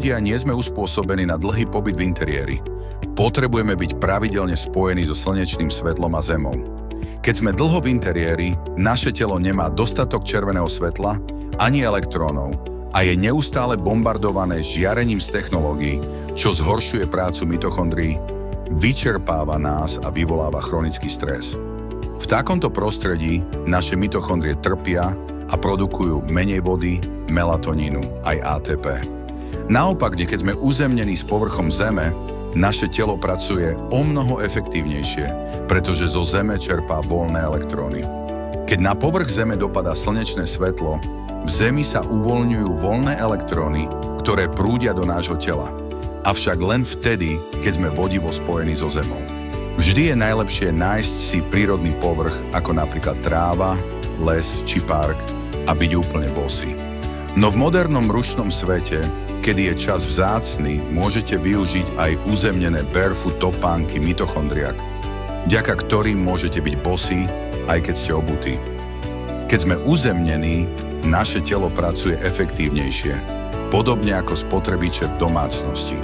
ľudia nie sme uspôsobení na dlhý pobyt v interiéri. Potrebujeme byť pravidelne spojení so slnečným svetlom a zemou. Keď sme dlho v interiéri, naše telo nemá dostatok červeného svetla ani elektrónov a je neustále bombardované žiarením z technológií, čo zhoršuje prácu mitochondrií, vyčerpáva nás a vyvoláva chronický stres. V takomto prostredí naše mitochondrie trpia a produkujú menej vody, melatonínu aj ATP. Naopak, keď sme uzemnení s povrchom Zeme, naše telo pracuje omnoho efektívnejšie, pretože zo Zeme čerpá voľné elektróny. Keď na povrch Zeme dopadá slnečné svetlo, v Zemi sa uvoľňujú voľné elektróny, ktoré prúdia do nášho tela. Avšak len vtedy, keď sme vodivo spojení so Zemou. Vždy je najlepšie nájsť si prírodný povrch, ako napríklad tráva, les či park, a byť úplne bosý. No v modernom ručnom svete, kedy je čas vzácny, môžete využiť aj uzemnené barefoot topánky mitochondriak, vďaka ktorým môžete byť bosí, aj keď ste obutí. Keď sme uzemnení, naše telo pracuje efektívnejšie, podobne ako spotrebiče v domácnosti.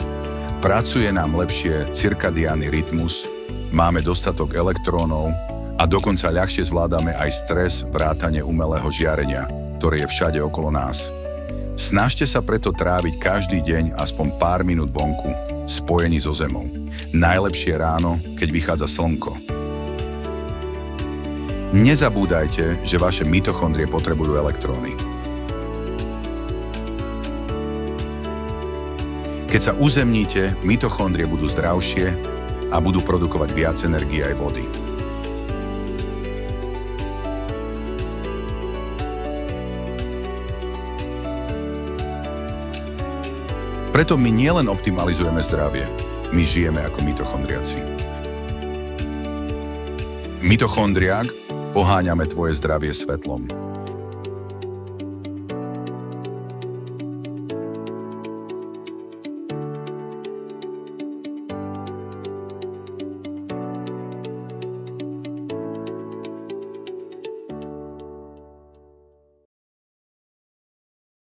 Pracuje nám lepšie cirkadiánny rytmus, máme dostatok elektrónov a dokonca ľahšie zvládame aj stres vrátane umelého žiarenia, ktoré je všade okolo nás. Snažte sa preto tráviť každý deň aspoň pár minút vonku, spojení so Zemou. Najlepšie ráno, keď vychádza slnko. Nezabúdajte, že vaše mitochondrie potrebujú elektróny. Keď sa uzemníte, mitochondrie budú zdravšie a budú produkovať viac energie aj vody. Preto my nielen optimalizujeme zdravie, my žijeme ako mitochondriaci. Mitochondriák, poháňame tvoje zdravie svetlom.